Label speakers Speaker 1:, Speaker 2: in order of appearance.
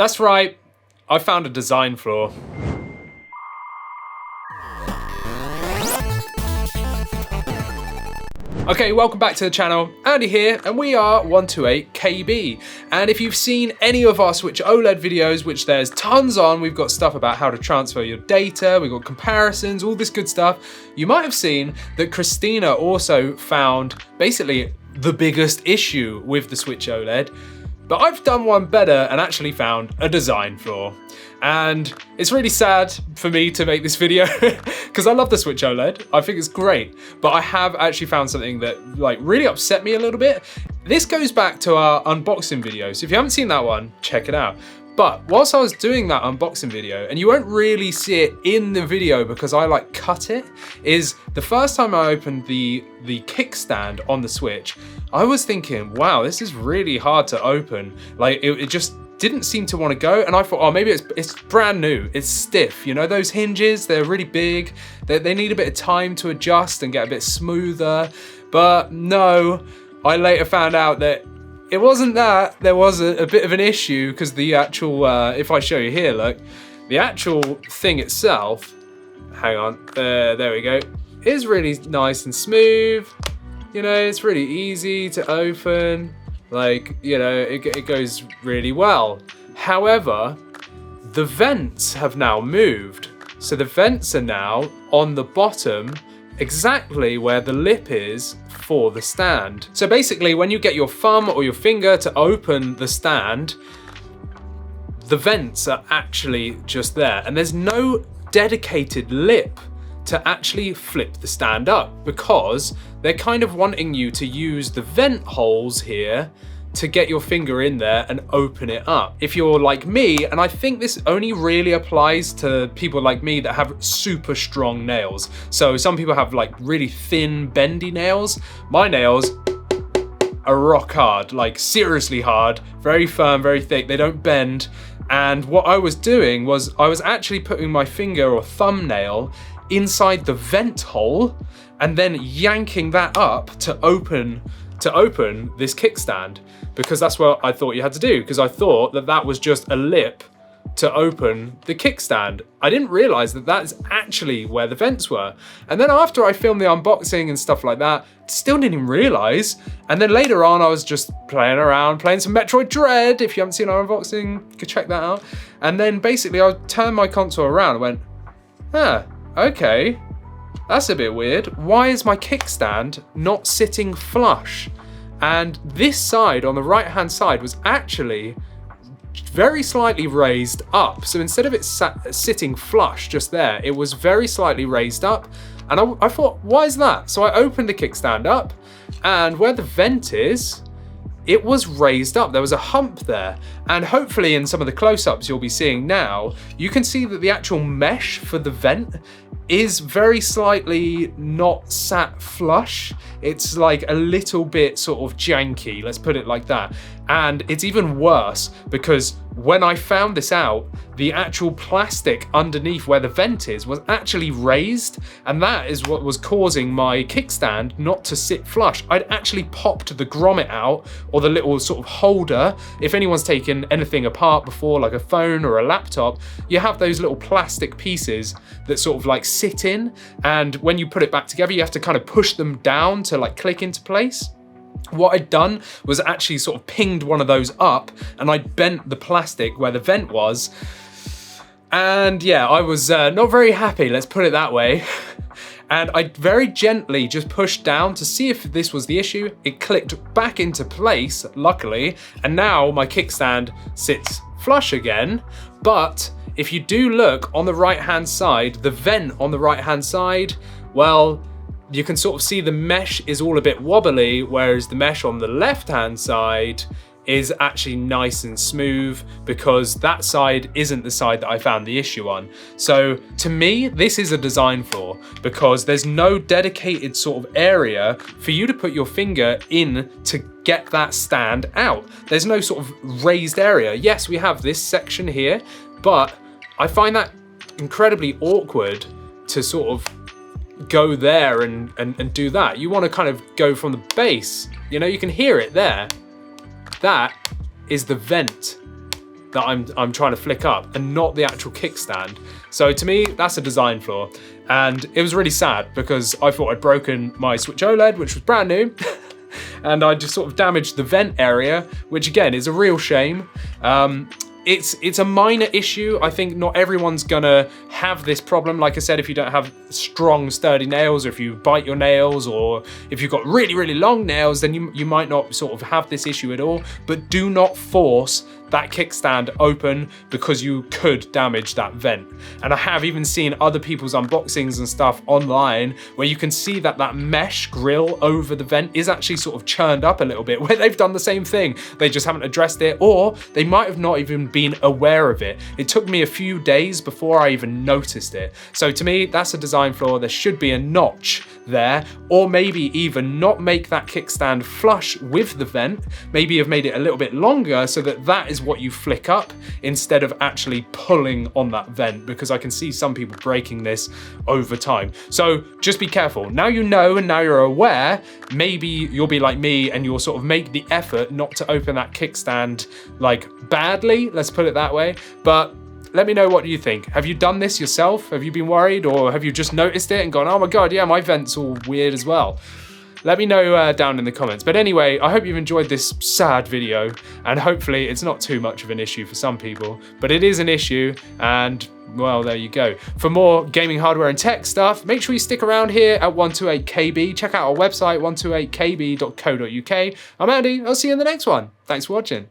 Speaker 1: That's right, I found a design flaw. Okay, welcome back to the channel. Andy here, and we are 128KB. And if you've seen any of our Switch OLED videos, which there's tons on, we've got stuff about how to transfer your data, we've got comparisons, all this good stuff. You might have seen that Christina also found basically the biggest issue with the Switch OLED. But I've done one better and actually found a design flaw. And it's really sad for me to make this video because I love the Switch OLED. I think it's great, but I have actually found something that really upset me a little bit. This goes back to our unboxing video. So if you haven't seen that one, check it out. But whilst I was doing that unboxing video, and you won't really see it in the video because I cut it, is the first time I opened the kickstand on the Switch, I was thinking, wow, this is really hard to open. It just didn't seem to want to go, and I thought, oh, maybe it's brand new, it's stiff. You know, those hinges, they're really big, they need a bit of time to adjust and get a bit smoother. But no, I later found out that it wasn't that. There was a bit of an issue because the actual, if I show you here, look, the actual thing itself, hang on, there we go, is really nice and smooth. You know, it's really easy to open. It goes really well. However, the vents have now moved. So the vents are now on the bottom, exactly where the lip is for the stand. So basically, when you get your thumb or your finger to open the stand, the vents are actually just there. And there's no dedicated lip to actually flip the stand up because they're kind of wanting you to use the vent holes here to get your finger in there and open it up. If you're like me, and I think this only really applies to people like me that have super strong nails. So some people have really thin, bendy nails. My nails are rock hard, seriously hard, very firm, very thick, they don't bend. And what I was doing was I was actually putting my finger or thumbnail inside the vent hole and then yanking that up to open this kickstand, because that's what I thought you had to do, because I thought that was just a lip to open the kickstand. I didn't realize that that's actually where the vents were. And then after I filmed the unboxing and stuff like that, still didn't even realize. And then later on, I was just playing around, playing some Metroid Dread. If you haven't seen our unboxing, go check that out. And then basically I turned my console around and went, okay, that's a bit weird. Why is my kickstand not sitting flush? And this side on the right-hand side was actually very slightly raised up. So instead of it sitting flush just there, it was very slightly raised up. And I thought, why is that? So I opened the kickstand up, and where the vent is, it was raised up. There was a hump there. And hopefully in some of the close-ups you'll be seeing now, you can see that the actual mesh for the vent is very slightly not sat flush. It's a little bit sort of janky, let's put it like that. And it's even worse because when I found this out, the actual plastic underneath where the vent is was actually raised, and that is what was causing my kickstand not to sit flush. I'd actually popped the grommet out, or the little sort of holder. If anyone's taken anything apart before, like a phone or a laptop, you have those little plastic pieces that sort of sit in, and when you put it back together, you have to kind of push them down to click into place. What I'd done was actually sort of pinged one of those up, and I bent the plastic where the vent was. And yeah, I was not very happy, let's put it that way. And I very gently just pushed down to see if this was the issue. It clicked back into place, luckily, and now my kickstand sits flush again. But if you do look on the right-hand side, the vent on the right-hand side, well, you can sort of see the mesh is all a bit wobbly, whereas the mesh on the left-hand side is actually nice and smooth, because that side isn't the side that I found the issue on. So to me, this is a design flaw, because there's no dedicated sort of area for you to put your finger in to get that stand out. There's no sort of raised area. Yes, we have this section here, but I find that incredibly awkward to sort of go there and do that. You want to kind of go from the base, you know, you can hear it there. That is the vent. that I'm trying to flick up and not the actual kickstand. So to me, that's a design flaw. And it was really sad because I thought I'd broken my Switch OLED, which was brand new. And I just sort of damaged the vent area, which again is a real shame. It's a minor issue. I think not everyone's gonna have this problem. Like I said, if you don't have strong, sturdy nails, or if you bite your nails, or if you've got really, really long nails, then you might not sort of have this issue at all. But do not force that kickstand open because you could damage that vent. And I have even seen other people's unboxings and stuff online where you can see that that mesh grill over the vent is actually sort of churned up a little bit, where they've done the same thing. They just haven't addressed it, or they might have not even been aware of it. It took me a few days before I even noticed it. So to me, that's a design flaw. There should be a notch there, or maybe even not make that kickstand flush with the vent. Maybe have made it a little bit longer so that that is what you flick up instead of actually pulling on that vent, because I can see some people breaking this over time. So just be careful. Now you know, and now you're aware, maybe you'll be like me and you'll sort of make the effort not to open that kickstand like badly, let's put it that way. But let me know, what do you think? Have you done this yourself? Have you been worried, or have you just noticed it and gone, oh my God, yeah, my vent's all weird as well? Let me know down in the comments. But anyway, I hope you've enjoyed this sad video, and hopefully it's not too much of an issue for some people, but it is an issue, and well, there you go. For more gaming hardware and tech stuff, make sure you stick around here at 128KB. Check out our website, 128kb.co.uk. I'm Andy, I'll see you in the next one. Thanks for watching.